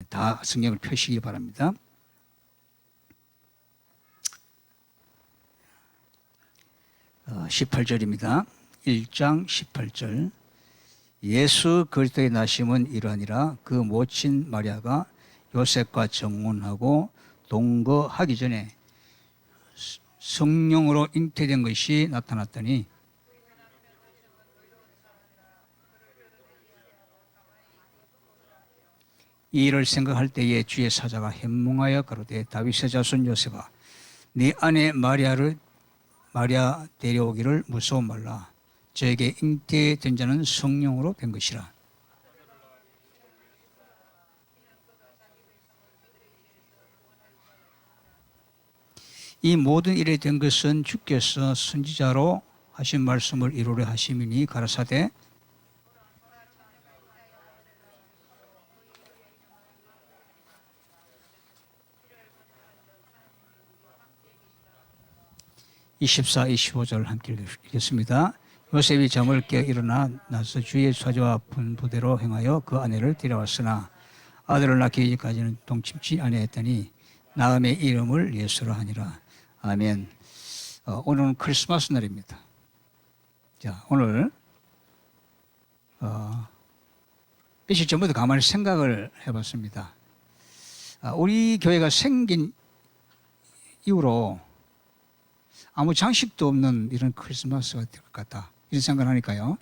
다 성경을 펴시기 바랍니다. 어, 18절입니다. 1장 18절. 예수 그리스도의 나심은 이러하니라. 그 모친 마리아가 요셉과 정혼하고 동거하기 전에 성령으로 잉태된 것이 나타났더니 이 일을 생각할 때에 주의 사자가 현몽하여 가로되 다윗의 자손 요셉아 네 아내 마리아 데려오기를 무서워 말라. 저에게 잉태된 자는 성령으로 된 것이라. 이 모든 일에 된 것은 주께서 선지자로 하신 말씀을 이루려 하심이니 가라사대 (24, 25절) 함께 읽겠습니다. 요셉이 잠을 깨어 일어나 나서 주의 사자와 분부대로 행하여 그 아내를 데려왔으나 아들을 낳기 전까지는 동침치 아니하였더니 나음의 이름을 예수라 하니라. 아멘. 오늘은 크리스마스 날입니다. 자, 오늘 며칠 전부터 가만히 생각을 해봤습니다. 우리 교회가 생긴 이후로 아무 장식도 없는 이런 크리스마스가 될 것 같다. 이런 생각을 하니까요.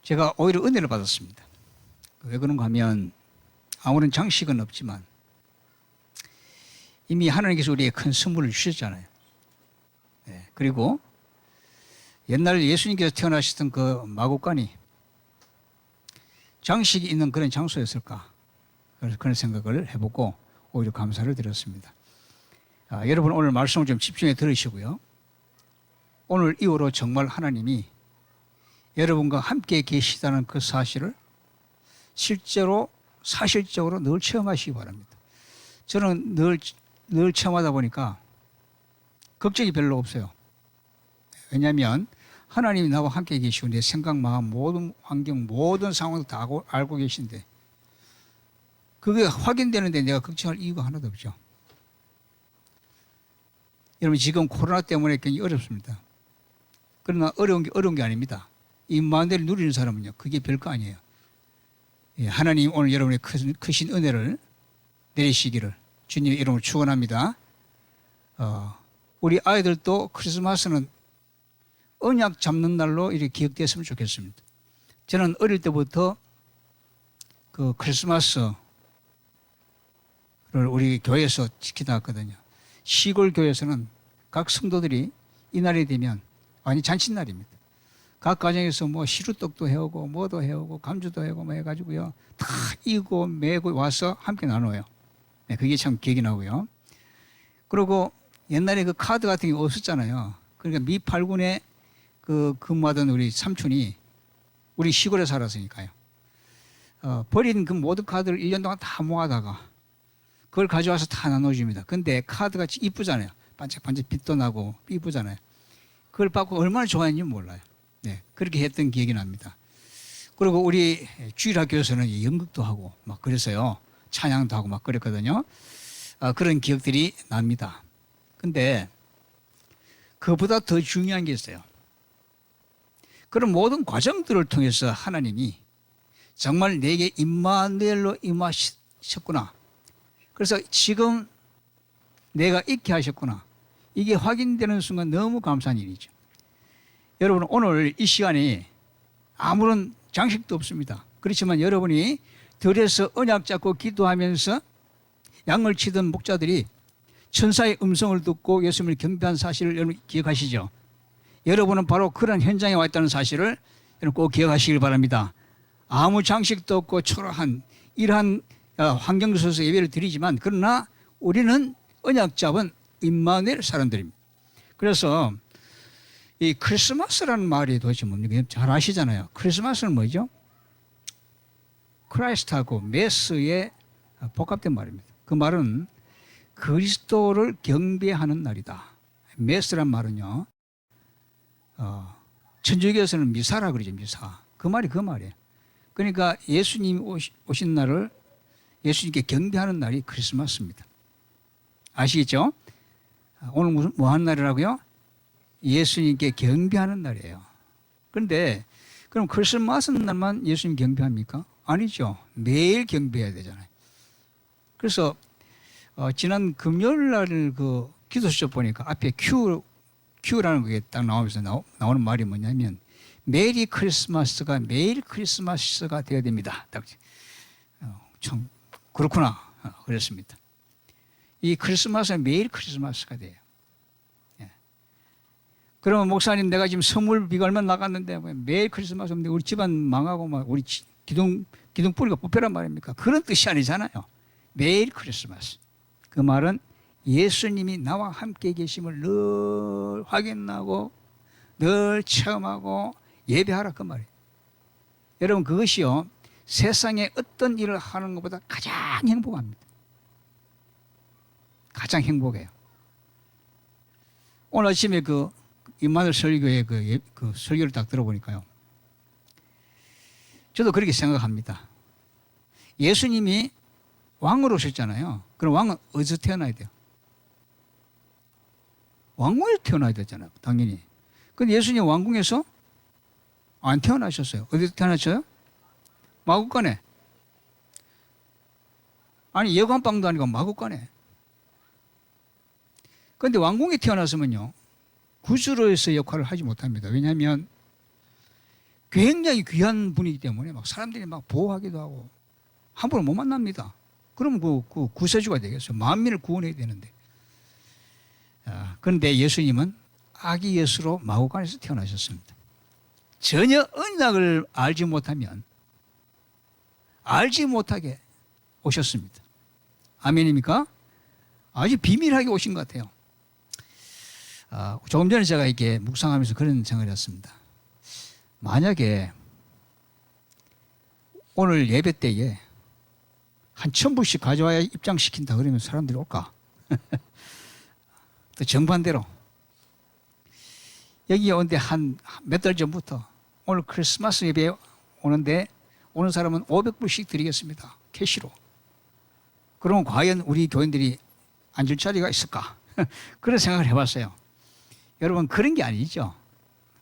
제가 오히려 은혜를 받았습니다. 왜 그런가 하면 아무런 장식은 없지만 이미 하나님께서 우리에게 큰 선물을 주셨잖아요. 네, 그리고 옛날 예수님께서 태어나셨던 그 마구간이 장식이 있는 그런 장소였을까? 그래서 그런 생각을 해보고 오히려 감사를 드렸습니다. 여러분 오늘 말씀을 좀 집중해 들으시고요. 오늘 이후로 정말 하나님이 여러분과 함께 계시다는 그 사실을 실제로 사실적으로 늘 체험하시기 바랍니다. 저는 늘 체험하다 보니까 걱정이 별로 없어요. 왜냐하면 하나님이 나와 함께 계시고 내 생각, 마음, 모든 환경, 모든 상황도 다 알고 계신데 그게 확인되는데 내가 걱정할 이유가 하나도 없죠. 여러분 지금 코로나 때문에 굉장히 어렵습니다. 그러나 어려운 게 아닙니다. 임마누엘을 누리는 사람은요 그게 별거 아니에요. 하나님 오늘 여러분의 크신 은혜를 내리시기를 주님의 이름으로 축원합니다. 우리 아이들도 크리스마스는 언약 잡는 날로 이렇게 기억됐으면 좋겠습니다. 저는 어릴 때부터 그 크리스마스를 우리 교회에서 지키다 왔거든요. 시골 교회에서는 각 성도들이 이 날이 되면 완전 잔칫날입니다. 각 가정에서 뭐 시루떡도 해오고 뭐도 해오고 감주도 해오고 뭐 해가지고요 다 이고 매고 와서 함께 나눠요. 네, 그게 참 기억이 나고요. 그리고 옛날에 그 카드 같은 게 없었잖아요. 그러니까 미8군에 그 근무하던 우리 삼촌이 우리 시골에 살았으니까요. 버린 그 모든 카드를 1년 동안 다 모아다가 그걸 가져와서 다 나눠줍니다. 근데 카드가 이쁘잖아요. 반짝반짝 빛도 나고 이쁘잖아요. 그걸 받고 얼마나 좋아했는지 몰라요. 네, 그렇게 했던 기억이 납니다. 그리고 우리 주일학교에서는 연극도 하고 막 그래서요. 찬양도 하고 막 그랬거든요. 그런 기억들이 납니다. 근데 그보다 더 중요한 게 있어요. 그런 모든 과정들을 통해서 하나님이 정말 내게 임마누엘로 임하셨구나. 그래서 지금 내가 있게 하셨구나. 이게 확인되는 순간 너무 감사한 일이죠. 여러분 오늘 이 시간에 아무런 장식도 없습니다. 그렇지만 여러분이 들에서 언약 잡고 기도하면서 양을 치던 목자들이 천사의 음성을 듣고 예수님을 경배한 사실을 여러분 기억하시죠? 여러분은 바로 그런 현장에 와 있다는 사실을 여러분 꼭 기억하시길 바랍니다. 아무 장식도 없고 초라한 이러한 환경 속에서 예배를 드리지만 그러나 우리는 언약 잡은 임마누엘 사람들입니다. 그래서 이 크리스마스라는 말이 도대체 뭡니까? 잘 아시잖아요. 크리스마스는 뭐죠? 크라이스트하고 메스의 복합된 말입니다. 그 말은 그리스도를 경배하는 날이다. 메스란 말은요, 천주교에서는 미사라 그러죠, 미사. 그 말이 그 말이에요. 그러니까 예수님이 오신 날을 예수님께 경배하는 날이 크리스마스입니다. 아시겠죠? 오늘 무슨 뭐 하는 날이라고요? 예수님께 경배하는 날이에요. 그런데 그럼 크리스마스 날만 예수님 경배합니까? 아니죠. 매일 경배해야 되잖아요. 그래서 지난 금요일 날 그 기도 수첩 보니까 앞에 Q라는 게 딱 나오면서 나오는 말이 뭐냐면 매일 크리스마스가 되어야 됩니다. 딱 참 그렇구나 그랬습니다. 이 크리스마스는 매일 크리스마스가 돼요. 예. 그러면 목사님 내가 지금 선물비가 얼마 나갔는데 매일 크리스마스인데 우리 집안 망하고 막 우리 기둥 뿌리가 뽑혀란 말입니까? 그런 뜻이 아니잖아요. 매일 크리스마스. 그 말은 예수님이 나와 함께 계심을 늘 확인하고 늘 체험하고 예배하라 그 말이에요. 여러분 그것이요 세상에 어떤 일을 하는 것보다 가장 행복합니다. 가장 행복해요. 오늘 아침에 그 임마누엘 설교의 그 설교를 딱 들어보니까요. 저도 그렇게 생각합니다. 예수님이 왕으로 오셨잖아요. 그럼 왕은 어디서 태어나야 돼요? 왕궁에서 태어나야 되잖아요. 당연히. 근데 예수님 왕궁에서 안 태어나셨어요. 어디서 태어나셨어요? 마구간에. 아니 예관방도 아니고 마구간에. 그런데 왕궁에 태어났으면요. 구주로서의 역할을 하지 못합니다. 왜냐하면 굉장히 귀한 분이기 때문에 막 사람들이 막 보호하기도 하고 함부로 못 만납니다. 그러면 그 구세주가 되겠어요. 만민을 구원해야 되는데. 그런데 예수님은 아기 예수로 마구간에서 태어나셨습니다. 전혀 언약을 알지 못하면 알지 못하게 오셨습니다. 아멘입니까? 아주 비밀하게 오신 것 같아요. 조금 전에 제가 이렇게 묵상하면서 그런 생각을 했습니다. 만약에 오늘 예배 때에 한 1000부씩 가져와야 입장시킨다 그러면 사람들이 올까? 또 정반대로 여기 오는데 한 몇 달 전부터 오늘 크리스마스 예배에 오는데 오는 사람은 500불씩 드리겠습니다. 캐시로. 그러면 과연 우리 교인들이 앉을 자리가 있을까? 그런 생각을 해봤어요. 여러분 그런 게 아니죠.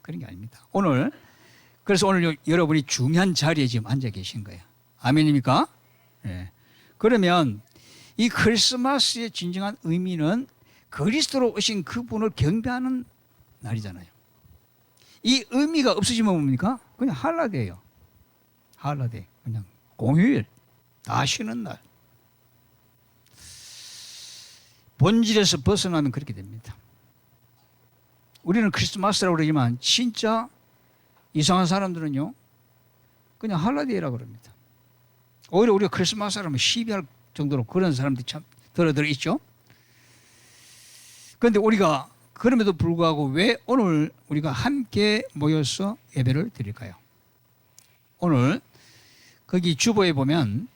그런 게 아닙니다. 그래서 오늘 여러분이 중요한 자리에 지금 앉아 계신 거예요. 아멘입니까? 네. 그러면 이 크리스마스의 진정한 의미는 그리스도로 오신 그분을 경배하는 날이잖아요. 이 의미가 없어지면 뭡니까? 그냥 할라데이예요. 할라데이. 그냥 공휴일. 다 쉬는 날. 본질에서 벗어나면 그렇게 됩니다. 우리는 크리스마스라고 그러지만 진짜 이상한 사람들은요. 그냥 할라데이라고 그럽니다. 오히려 우리가 크리스마스라면 시비할 정도로 그런 사람들이 참 들어 있죠. 그런데 우리가 그럼에도 불구하고 왜 오늘 우리가 함께 모여서 예배를 드릴까요? 오늘 거기 주보에 보면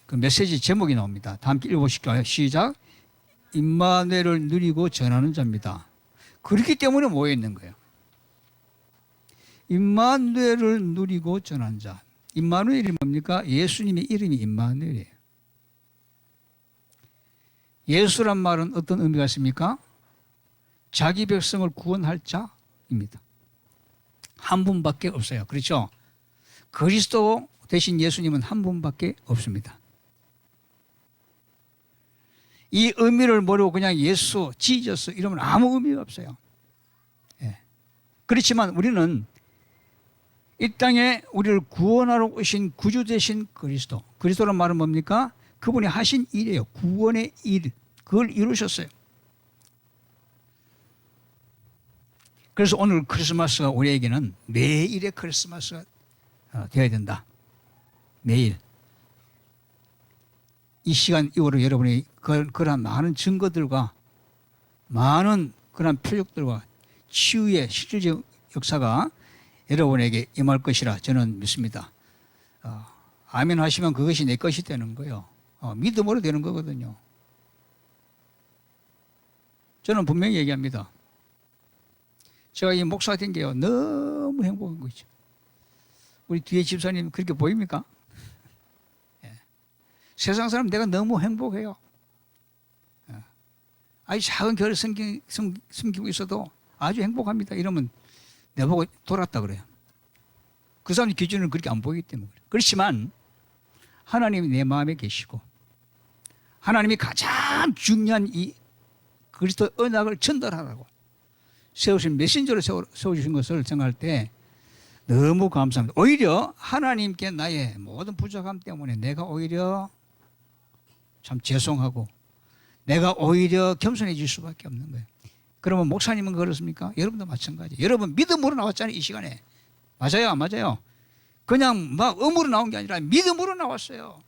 그 메시지 제목이 나옵니다. 다 함께 읽어보실까요? 시작. 임마누엘을 누리고 전하는 자입니다. 그렇기 때문에 모여 있는 거예요. 임마누엘을 누리고 전하는 자. 임마누엘이 뭡니까? 예수님의 이름이 임마누엘이에요. 예수란 말은 어떤 의미가 있습니까? 자기 백성을 구원할 자입니다. 한 분밖에 없어요. 그렇죠? 그리스도 대신 예수님은 한 분밖에 없습니다. 이 의미를 모르고 그냥 예수, 지저스 이러면 아무 의미가 없어요. 예. 그렇지만 우리는 이 땅에 우리를 구원하러 오신 구주 되신 그리스도. 그리스도란 말은 뭡니까? 그분이 하신 일이에요. 구원의 일. 그걸 이루셨어요. 그래서 오늘 크리스마스가 우리에게는 매일의 크리스마스가 되어야 된다. 매일. 이 시간 이후로 여러분이 그러한 많은 증거들과 많은 그러한 표적들과 치유의 실질적 역사가 여러분에게 임할 것이라 저는 믿습니다. 아멘 하시면 그것이 내 것이 되는 거예요. 믿음으로 되는 거거든요. 저는 분명히 얘기합니다. 제가 이 목사 된 게요. 너무 행복한 거죠. 우리 뒤에 집사님 그렇게 보입니까? 예. 세상 사람 내가 너무 행복해요. 예. 아주 작은 교회를 섬기고 있어도 아주 행복합니다. 이러면 내보고 돌았다 그래요. 그 사람의 기준은 그렇게 안 보이기 때문에 그래요. 그렇지만 하나님이 내 마음에 계시고 하나님이 가장 중요한 이 그리스도의 언약을 전달하라고 세우신 메신저로 세워주신 것을 생각할 때 너무 감사합니다. 오히려 하나님께 나의 모든 부족함 때문에 내가 오히려 참 죄송하고 내가 오히려 겸손해질 수밖에 없는 거예요. 그러면 목사님은 그렇습니까? 여러분도 마찬가지. 여러분 믿음으로 나왔잖아요. 이 시간에. 맞아요? 안 맞아요? 그냥 막 음으로 나온 게 아니라 믿음으로 나왔어요.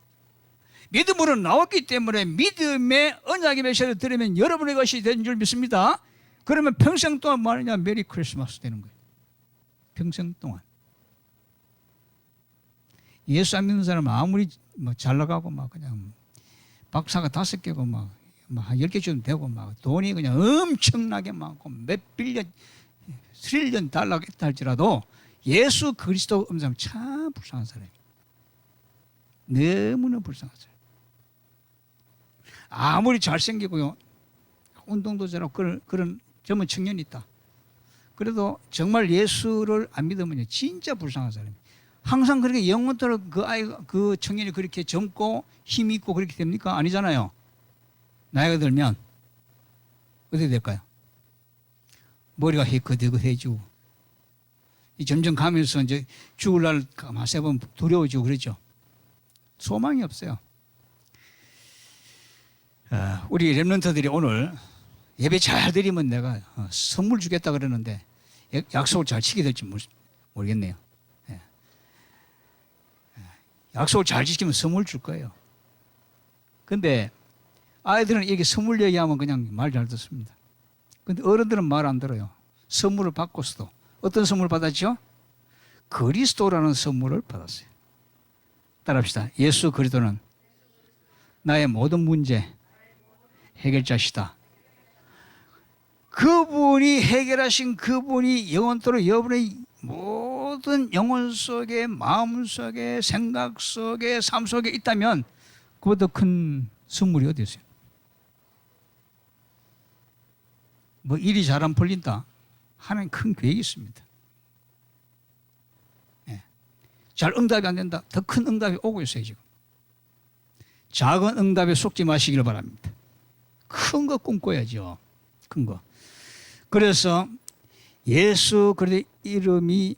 믿음으로 나왔기 때문에 믿음의 언약의 메시지를 들으면 여러분의 것이 되는 줄 믿습니다. 그러면 평생 동안 뭐 하느냐? 메리 크리스마스 되는 거예요. 평생 동안. 예수 안 믿는 사람은 아무리 뭐 잘 나가고 막 그냥 박사가 5개고 막 한 10개쯤 되고 막 돈이 그냥 엄청나게 많고 몇 빌리언, 트릴리언 달러가 있다 할지라도 예수 그리스도 음성 참 불쌍한 사람이에요. 너무나 불쌍한 사람. 아무리 잘생기고요. 운동도 잘하고 그런 젊은 청년이 있다. 그래도 정말 예수를 안 믿으면 진짜 불쌍한 사람이에요. 항상 그렇게 영원토록 그 청년이 그렇게 젊고 힘이 있고 그렇게 됩니까? 아니잖아요. 나이가 들면 어떻게 될까요? 머리가 희끗희끗해지고 점점 가면서 이제 죽을 날 가만히 보면 두려워지고 그러죠. 소망이 없어요. 우리 렘넌트들이 오늘 예배 잘 드리면 내가 선물 주겠다 그러는데 약속을 잘 지키게 될지 모르겠네요. 약속을 잘 지키면 선물 줄 거예요. 근데 아이들은 이렇게 선물 얘기하면 그냥 말 잘 듣습니다. 근데 어른들은 말 안 들어요. 선물을 받고서도 어떤 선물 받았죠? 그리스도라는 선물을 받았어요. 따라합시다. 예수 그리스도는 나의 모든 문제 해결자시다. 그분이 해결하신 그분이 영원토록 여러분의 모든 영혼 속에 마음 속에 생각 속에 삶 속에 있다면 그보다 큰 선물이 어디 있어요? 뭐 일이 잘 안 풀린다. 하나님 큰 계획이 있습니다. 네. 잘 응답이 안 된다. 더 큰 응답이 오고 있어요 지금. 작은 응답에 속지 마시기를 바랍니다. 큰 거 꿈꿔야죠. 큰 거. 그래서 예수 그리스도의 이름이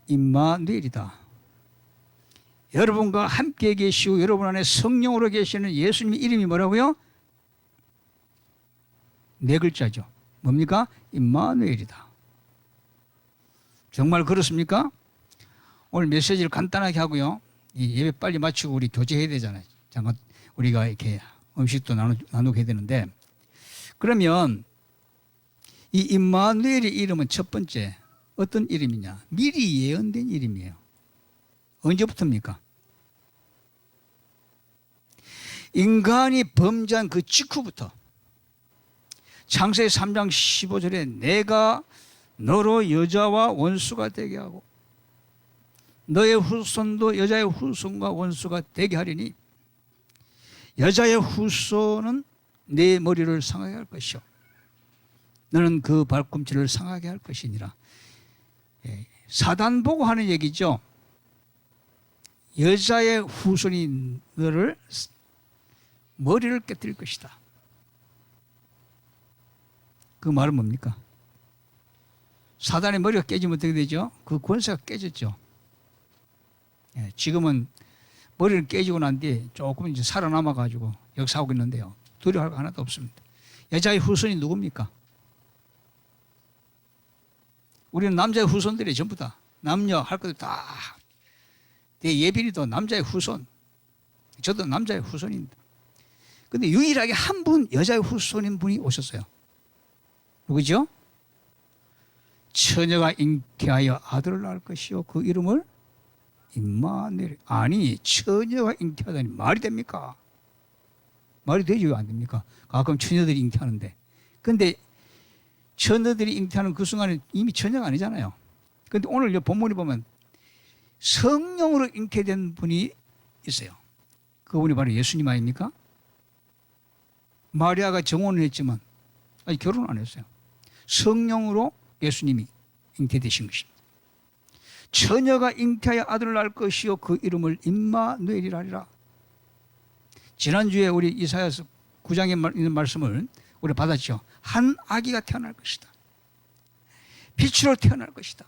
임마누엘이다. 여러분과 함께 계시고 여러분 안에 성령으로 계시는 예수님의 이름이 뭐라고요? 4글자죠. 뭡니까? 임마누엘이다. 정말 그렇습니까? 오늘 메시지를 간단하게 하고요. 이 예배 빨리 마치고 우리 교제해야 되잖아요. 잠깐 우리가 이렇게 음식도 나누게 해야 되는데 그러면 이 임마누엘의 이름은 첫 번째 어떤 이름이냐? 미리 예언된 이름이에요. 언제부터입니까? 인간이 범죄한 그 직후부터 창세기 3장 15절에 내가 너로 여자와 원수가 되게 하고 너의 후손도 여자의 후손과 원수가 되게 하리니 여자의 후손은 내 머리를 상하게 할 것이요 너는 그 발꿈치를 상하게 할 것이니라. 사단 보고 하는 얘기죠. 여자의 후손이 너를 머리를 깨뜨릴 것이다. 그 말은 뭡니까? 사단의 머리가 깨지면 어떻게 되죠? 그 권세가 깨졌죠. 지금은 머리를 깨지고 난 뒤에 조금 이제 살아남아가지고 역사하고 있는데요. 두려워할 거 하나도 없습니다. 여자의 후손이 누굽니까? 우리는 남자의 후손들이 전부 다 남녀 할 것도 다 내 예빈이도 남자의 후손 저도 남자의 후손입니다. 근데 유일하게 한 분 여자의 후손인 분이 오셨어요. 누구죠? 처녀가 잉태하여 아들을 낳을 것이요 그 이름을 임마누엘. 아니 처녀가 잉태하다니 말이 됩니까? 말이 되죠? 안 됩니까? 가끔 처녀들이 잉태하는데 근데 처녀들이 잉태하는 그 순간에 이미 처녀가 아니잖아요. 근데 오늘 본문에 보면 성령으로 잉태된 분이 있어요. 그분이 바로 예수님 아닙니까? 마리아가 정혼을 했지만 아직 결혼 안 했어요. 성령으로 예수님이 잉태되신 것입니다. 처녀가 잉태하여 아들을 낳을 것이요 그 이름을 임마누엘이라 하리라. 지난주에 우리 이사야서 9장에 있는 말씀을 우리 받았죠. 한 아기가 태어날 것이다. 빛으로 태어날 것이다.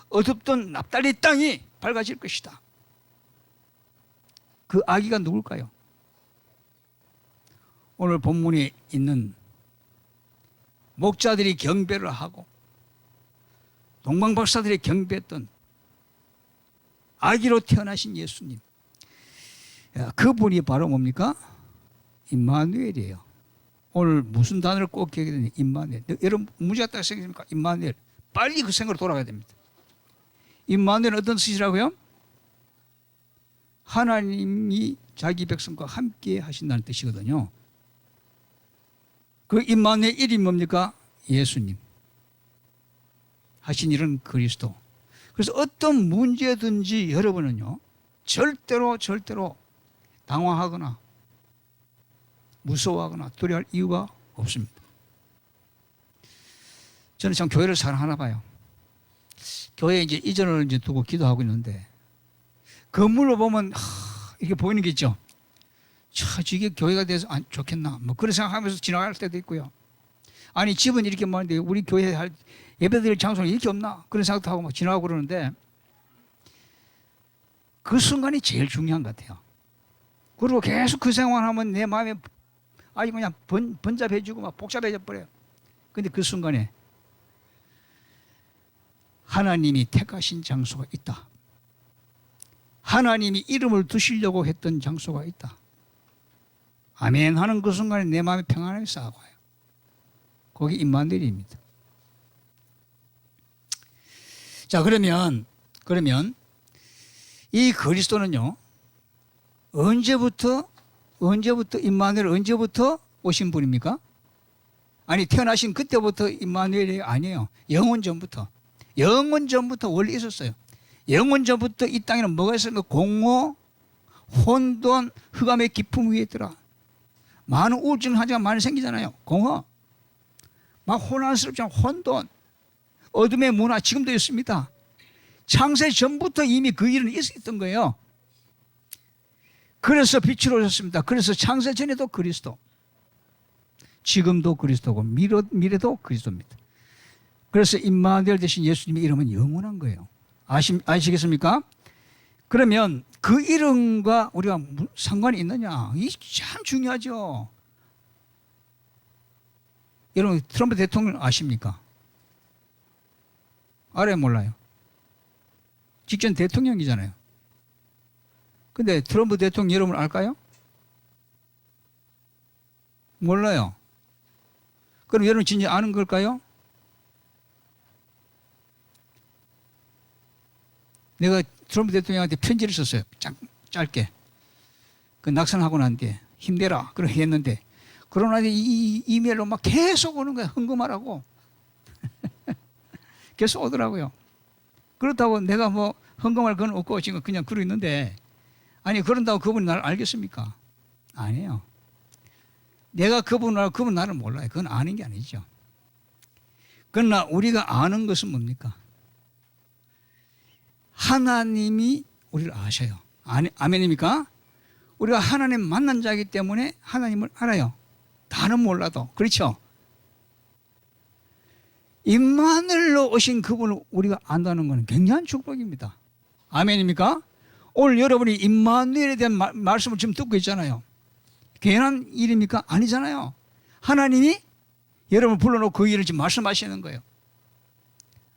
어둡던 납달리 땅이 밝아질 것이다. 그 아기가 누굴까요? 오늘 본문에 있는 목자들이 경배를 하고 동방박사들이 경배했던 아기로 태어나신 예수님. 그분이 바로 뭡니까? 임마누엘이에요. 오늘 무슨 단어를 꼭 기억해야 되냐? 임마누엘. 여러분 문제가 딱 생깁니까? 임마누엘. 빨리 그 생각으로 돌아가야 됩니다. 임마누엘은 어떤 뜻이라고요? 하나님이 자기 백성과 함께 하신다는 뜻이거든요. 그 임마누엘 이름이 뭡니까? 예수님. 하신 일은 그리스도. 그래서 어떤 문제든지 여러분은요, 절대로 당황하거나 무서워하거나 두려워할 이유가 없습니다. 저는 참 교회를 사랑하나 봐요. 교회 이제 이전을 이제 두고 기도하고 있는데, 건물로 보면, 이렇게 보이는 게 있죠. 이게 교회가 돼서 좋겠나. 뭐 그런 생각하면서 지나갈 때도 있고요. 아니, 집은 이렇게 많은데 우리 교회 할 예배드릴 장소는 이렇게 없나? 그런 생각도 하고 막 지나가고 그러는데, 그 순간이 제일 중요한 것 같아요. 그리고 계속 그 생활하면 내 마음에 아주 그냥 번잡해지고 막 복잡해져 버려요. 근데 그 순간에 하나님이 택하신 장소가 있다. 하나님이 이름을 두시려고 했던 장소가 있다. 아멘 하는 그 순간에 내 마음에 평안함이 쌓아가요. 거기 임마누엘입니다. 자, 그러면 이 그리스도는요, 언제부터 임마누엘 언제부터 오신 분입니까? 아니, 태어나신 그때부터 임마누엘이 아니에요. 영원 전부터 원래 있었어요. 영원 전부터 이 땅에는 뭐가 있었는가? 공허, 혼돈, 흑암의 깊음 위에 있더라. 많은 우울증 환자가 많이 생기잖아요. 공허, 막 혼란스럽잖아요. 혼돈, 어둠의 문화 지금도 있습니다. 창세 전부터 이미 그 일은 있었던 거예요. 그래서 빛으로 오셨습니다. 그래서 창세 전에도 그리스도, 지금도 그리스도고 미래도 그리스도입니다. 그래서 임마누엘 대신 예수님의 이름은 영원한 거예요. 아시겠습니까? 그러면 그 이름과 우리가 상관이 있느냐? 이게 참 중요하죠. 여러분 트럼프 대통령 아십니까? 알아요, 몰라요? 직전 대통령이잖아요. 근데 트럼프 대통령 여러분 알까요? 몰라요. 그럼 여러분 진짜 아는 걸까요? 내가 트럼프 대통령한테 편지를 썼어요. 짧게. 그 낙선하고 난 뒤에 힘내라. 그렇게 했는데, 그러나 이 이메일로 막 계속 오는 거야. 헌금하라고. 계속 오더라고요. 그렇다고 내가 뭐 헌금할 건 없고 지금 그냥 그러고 있는데, 아니, 그런다고 그분이 나를 알겠습니까? 아니에요. 내가 그분 나를 몰라요. 그건 아는 게 아니죠. 그러나 우리가 아는 것은 뭡니까? 하나님이 우리를 아셔요. 아멘입니까? 우리가 하나님 만난 자이기 때문에 하나님을 알아요. 다는 몰라도. 그렇죠? 임마누엘로 오신 그분을 우리가 안다는 것은 굉장한 축복입니다. 아멘입니까? 오늘 여러분이 임마누엘에 대한 말씀을 지금 듣고 있잖아요. 괜한 일입니까? 아니잖아요. 하나님이 여러분을 불러놓고 그 일을 지금 말씀하시는 거예요.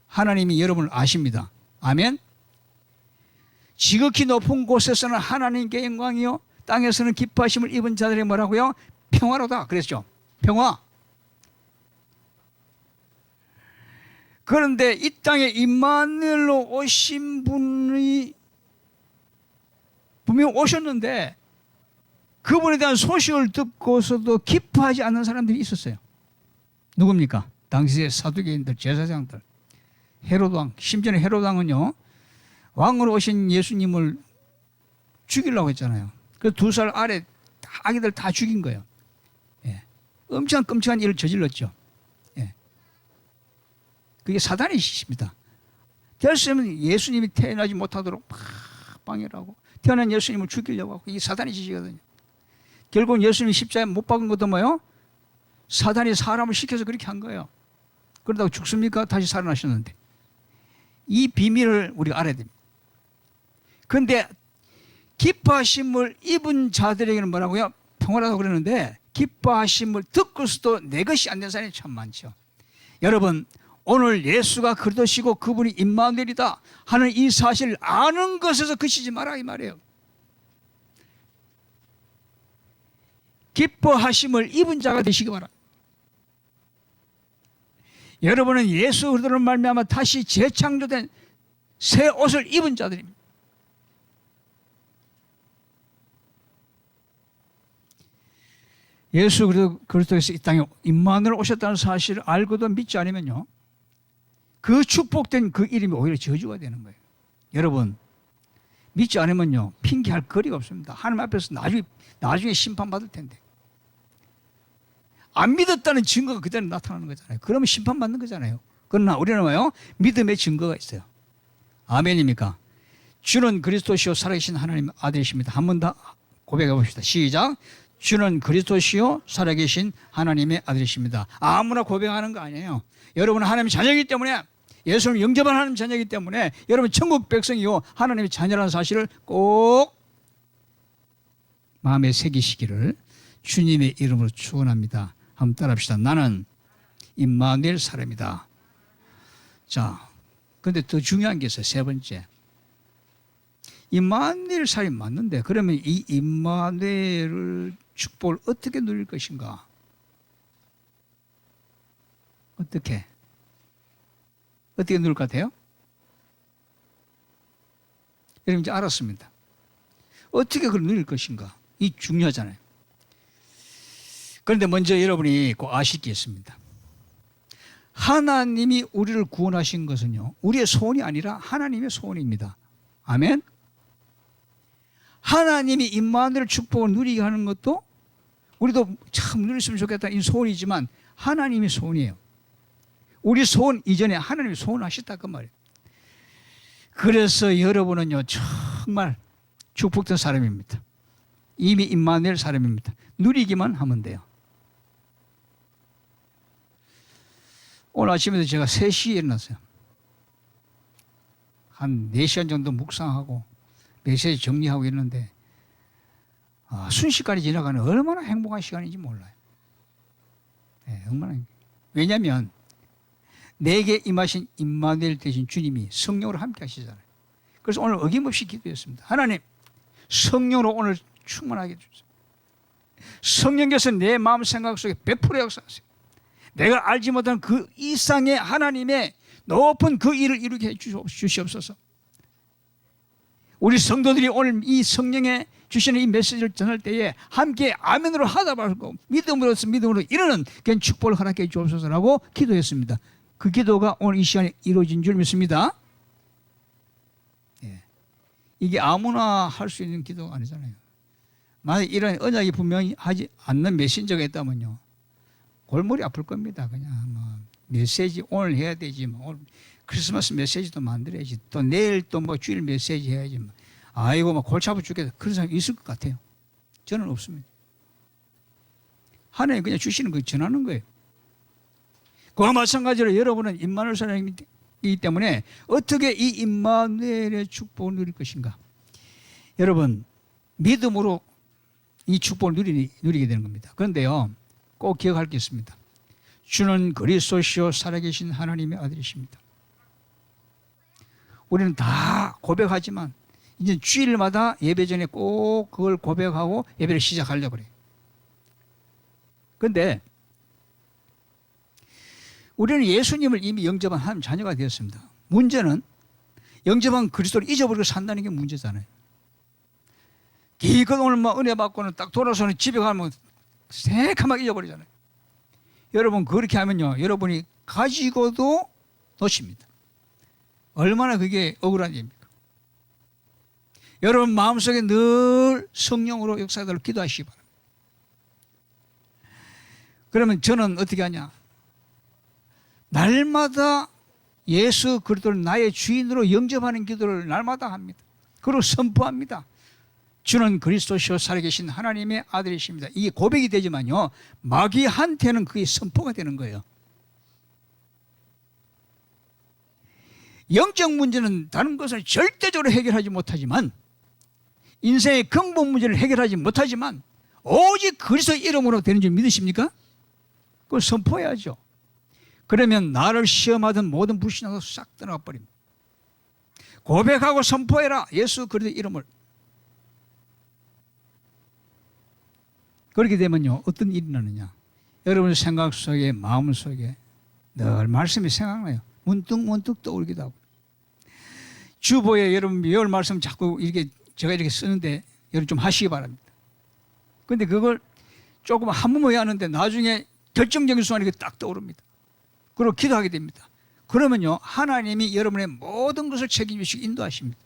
하나님이 여러분을 아십니다. 아멘. 지극히 높은 곳에서는 하나님께 영광이요, 땅에서는 기뻐하심을 입은 자들이 뭐라고요? 평화로다 그랬죠. 평화. 그런데 이 땅에 임마누엘로 오신 분이 분명 오셨는데, 그분에 대한 소식을 듣고서도 기뻐하지 않는 사람들이 있었어요. 누굽니까? 당시의 사두개인들, 제사장들, 헤롯 왕. 심지어는 헤롯 왕은요, 왕으로 오신 예수님을 죽이려고 했잖아요. 그 2살 아래 아기들 다 죽인 거예요. 예. 엄청 끔찍한 일을 저질렀죠. 예. 그게 사단의 짓입니다. 됐으면 예수님이 태어나지 못하도록 막 방해하고 태어난 예수님을 죽이려고 하고 이게 사단의 짓이거든요. 결국 예수님이 십자가에 못 박은 것도 뭐요? 사단이 사람을 시켜서 그렇게 한 거예요. 그러다가 죽습니까? 다시 살아나셨는데. 이 비밀을 우리가 알아야 됩니다. 그런데 기뻐하심을 입은 자들에게는 뭐라고요? 평화라고 그러는데 기뻐하심을 듣고서도 내 것이 안 된 사람이 참 많죠. 여러분 오늘 예수가 그리스도시고 그분이 임마누엘이다 하는 이 사실을 아는 것에서 그치지 마라 이 말이에요. 기뻐하심을 입은 자가 되시기 바랍니다. 여러분은 예수 그리스도로 말미암아 다시 재창조된 새 옷을 입은 자들입니다. 예수 그리스도께서 이 땅에 임마누엘 오셨다는 사실을 알고도 믿지 않으면요, 그 축복된 그 이름이 오히려 저주가 되는 거예요. 여러분 믿지 않으면요 핑계할 거리가 없습니다. 하나님 앞에서 나중에 심판받을 텐데. 안 믿었다는 증거가 그대로 나타나는 거잖아요. 그러면 심판받는 거잖아요. 그러나 우리는 뭐요? 믿음의 증거가 있어요. 아멘입니까? 주는 그리스도시요 살아계신 하나님 아들이십니다. 한 번 더 고백해 봅시다. 시작. 주는 그리스도시요 살아계신 하나님의 아들이십니다. 아무나 고백하는 거 아니에요. 여러분은 하나님의 자녀이기 때문에, 예수를 영접한 하나님 자녀이기 때문에 여러분 천국 백성이요 하나님의 자녀라는 사실을 꼭 마음에 새기시기를 주님의 이름으로 축원합니다. 한번 따라합시다. 나는 임마누엘 사람이다. 자, 근데 더 중요한 게 있어요. 세 번째. 임마누엘 사람이 맞는데 그러면 이 임마누엘 축복을 어떻게 누릴 것인가? 어떻게 누릴 것 같아요? 여러분 이제 알았습니다. 어떻게 그걸 누릴 것인가? 이 중요하잖아요. 그런데 먼저 여러분이 꼭 아실 게 있습니다. 하나님이 우리를 구원하신 것은요 우리의 소원이 아니라 하나님의 소원입니다. 아멘. 하나님이 임마누엘 축복을 누리게 하는 것도 우리도 참 누렸으면 좋겠다 이 소원이지만 하나님의 소원이에요. 우리 소원 이전에 하나님이 소원하셨다 그 말이에요. 그래서 여러분은요 정말 축복된 사람입니다. 이미 임마누엘 사람입니다. 누리기만 하면 돼요. 오늘 아침에도 제가 3시에 일어났어요. 한 4시간 정도 묵상하고 메시지 정리하고 있는데 순식간에 지나가는 얼마나 행복한 시간인지 몰라요. 네, 얼마나. 왜냐하면 내게 임하신 임마누엘 되신 주님이 성령으로 함께 하시잖아요. 그래서 오늘 어김없이 기도했습니다. 하나님 성령으로 오늘 충만하게 해주세요. 성령께서 내 마음 생각 속에 100% 역사하세요. 내가 알지 못한 그 이상의 하나님의 높은 그 일을 이루게 해 주시옵소서. 우리 성도들이 오늘 이 성령의 주시는 이 메시지를 전할 때에 함께 아멘으로 하다 말고 믿음으로 이루는 그런 축복을 허락해 주옵소서라고 기도했습니다. 그 기도가 오늘 이 시간에 이루어진 줄 믿습니다. 예. 이게 아무나 할 수 있는 기도가 아니잖아요. 만약 이런 언약이 분명히 하지 않는 메신저가 있다면요 골머리 아플 겁니다. 그냥 뭐 메시지 오늘 해야 되지, 뭐 오늘 크리스마스 메시지도 만들어야지, 또 내일 또 뭐 주일 메시지 해야지, 뭐. 아이고 막 골치 아파 죽겠다 그런 사람이 있을 것 같아요. 저는 없습니다. 하나님 그냥 주시는 거 전하는 거예요. 그와 마찬가지로 여러분은 임마누엘 사람이기 때문에 어떻게 이 임마누엘의 축복을 누릴 것인가? 여러분 믿음으로 이 축복을 누리게 되는 겁니다. 그런데요 꼭 기억할 게 있습니다. 주는 그리스도시요 살아계신 하나님의 아들이십니다. 우리는 다 고백하지만 이제 주일마다 예배 전에 꼭 그걸 고백하고 예배를 시작하려고 그래요. 그런데 우리는 예수님을 이미 영접한 하나님 자녀가 되었습니다. 문제는 영접한 그리스도를 잊어버리고 산다는 게 문제잖아요. 기껏 오늘 뭐 은혜 받고는 딱 돌아서는 집에 가면 새카맣게 잊어버리잖아요. 여러분 그렇게 하면요 여러분이 가지고도 놓칩니다. 얼마나 그게 억울한 일입니까? 여러분 마음속에 늘 성령으로 역사하도록 기도하시기 바랍니다. 그러면 저는 어떻게 하냐? 날마다 예수 그리스도를 나의 주인으로 영접하는 기도를 날마다 합니다. 그리고 선포합니다. 주는 그리스도시요 살아계신 하나님의 아들이십니다. 이게 고백이 되지만요, 마귀한테는 그게 선포가 되는 거예요. 영적 문제는 다른 것을 절대적으로 해결하지 못하지만, 인생의 근본 문제를 해결하지 못하지만 오직 그리스도의 이름으로 되는 줄 믿으십니까? 그걸 선포해야죠. 그러면 나를 시험하던 모든 불신앙도 싹 떠나가 버립니다. 고백하고 선포해라, 예수 그리스도의 이름을. 그렇게 되면요, 어떤 일이 나느냐? 여러분 생각 속에, 마음 속에 늘 말씀이 생각나요. 문득 떠오르기도 하고. 주보에 여러분 열 말씀 자꾸 이렇게 제가 이렇게 쓰는데 여러분 좀 하시기 바랍니다. 근데 그걸 조금 한 번만 하는데 나중에 결정적인 순간에 이게 딱 떠오릅니다. 그리고 기도하게 됩니다. 그러면요, 하나님이 여러분의 모든 것을 책임지시고 인도하십니다.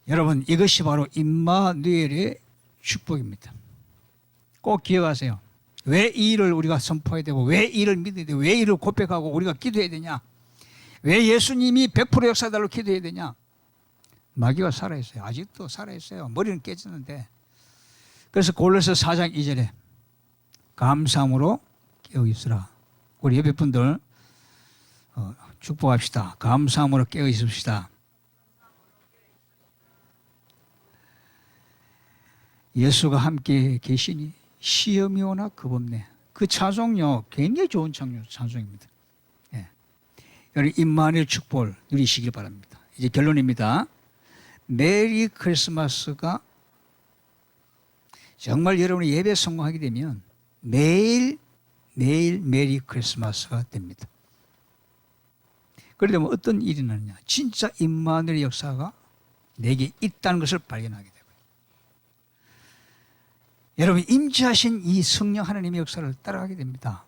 여러분, 이것이 바로 임마누엘의 축복입니다. 꼭 기억하세요. 왜 이 일을 우리가 선포해야 되고, 왜 이 일을 믿어야 되고, 왜 이 일을 고백하고 우리가 기도해야 되냐? 왜 예수님이 100% 역사달로 기도해야 되냐? 마귀가 살아있어요. 아직도 살아있어요. 머리는 깨졌는데. 그래서 골로새 4장 2절에 감사함으로 깨어 있으라. 우리 예배 분들 축복합시다. 감사함으로 깨어 있읍시다. 예수가 함께 계시니 시험이 오나 겁없네. 그 찬송요 굉장히 좋은 찬송입니다. 예. 여러분 임마누엘 축복을 누리시길 바랍니다. 이제 결론입니다. 메리 크리스마스가 정말 여러분이 예배 성공하게 되면 매일 메리 크리스마스가 됩니다. 그러려면 어떤 일이 나느냐? 진짜 임마누엘의 역사가 내게 있다는 것을 발견하게 되고요. 여러분 임재하신 이 성령 하나님의 역사를 따라가게 됩니다.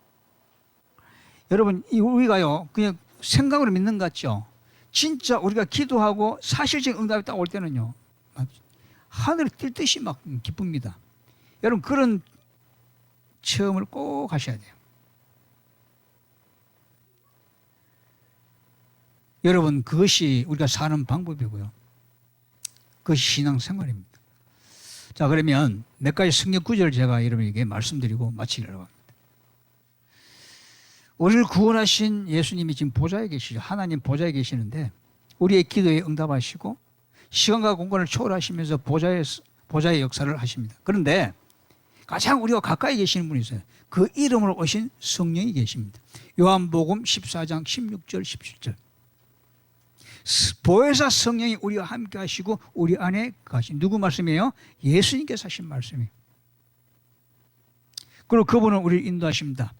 여러분 우리가요 그냥 생각으로 믿는 것 같죠? 진짜 우리가 기도하고 사실적인 응답이 딱 올 때는요, 하늘을 뛸 듯이 막 기쁩니다. 여러분 그런 체험을 꼭 하셔야 돼요. 여러분 그것이 우리가 사는 방법이고요. 그것이 신앙생활입니다. 자, 그러면 몇 가지 성경 구절을 제가 여러분에게 말씀드리고 마치려고 합니다. 우리를 구원하신 예수님이 지금 보좌에 계시죠. 하나님 보좌에 계시는데 우리의 기도에 응답하시고 시간과 공간을 초월하시면서 보좌의 역사를 하십니다. 그런데 가장 우리가 가까이 계시는 분이 있어요. 그 이름으로 오신 성령이 계십니다. 요한복음 14장 16절 17절. 보혜사 성령이 우리와 함께 하시고 우리 안에 가신 누구 말씀이에요? 예수님께서 하신 말씀이에요. 그리고 그분은 우리를 인도하십니다.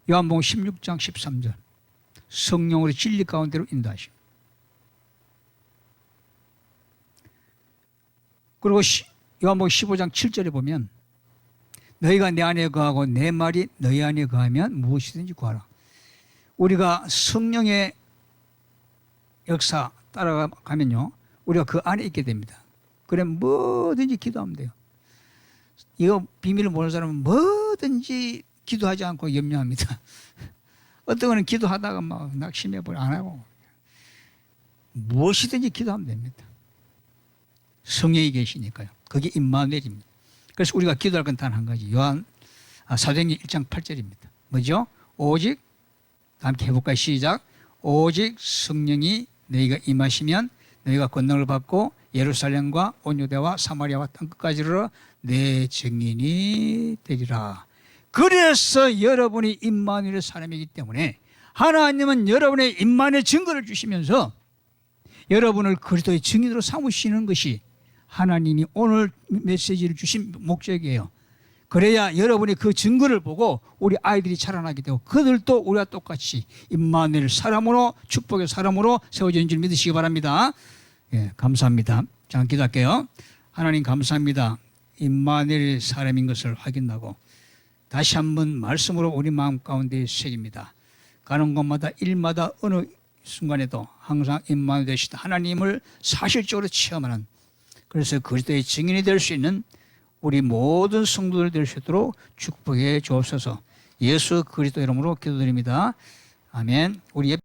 요한복음 16장 13절. 성령으로 진리 가운데로 인도하십니다. 그리고 요한복음 15장 7절에 보면 너희가 내 안에 거하고 내 말이 너희 안에 거하면 무엇이든지 구하라. 우리가 성령의 역사 따라가면요, 우리가 그 안에 있게 됩니다. 그래 뭐든지 기도하면 돼요. 이거 비밀을 모르는 사람은 뭐든지 기도하지 않고 염려합니다. 어떤 거는 기도하다가 막 낙심해버려 안 하고 무엇이든지 기도하면 됩니다. 성령이 계시니까요. 그게 임마누엘입니다. 그래서 우리가 기도할 건 단 한 가지. 사도행전 1장 8절입니다. 뭐죠? 오직 함께 해볼까요? 시작. 오직 성령이 너희가 임하시면 너희가 권능을 받고 예루살렘과 온 유대와 사마리아와 땅끝까지로 내 증인이 되리라. 그래서 여러분이 임마누엘의 사람이기 때문에 하나님은 여러분의 임마누엘 증거를 주시면서 여러분을 그리스도의 증인으로 삼으시는 것이 하나님이 오늘 메시지를 주신 목적이에요. 그래야 여러분이 그 증거를 보고 우리 아이들이 자라나게 되고 그들도 우리와 똑같이 임마누엘 사람으로 축복의 사람으로 세워지는 줄 믿으시기 바랍니다. 예, 감사합니다. 자, 기도할게요. 하나님 감사합니다. 임마누엘 사람인 것을 확인하고 다시 한번 말씀으로 우리 마음 가운데 새깁니다. 가는 곳마다 일마다 어느 순간에도 항상 임마누엘 되시다 하나님을 사실적으로 체험하는, 그래서 그리스도의 증인이 될 수 있는 우리 모든 성도들 될 수 있도록 축복해 주옵소서. 예수 그리스도 이름으로 기도드립니다. 아멘. 우리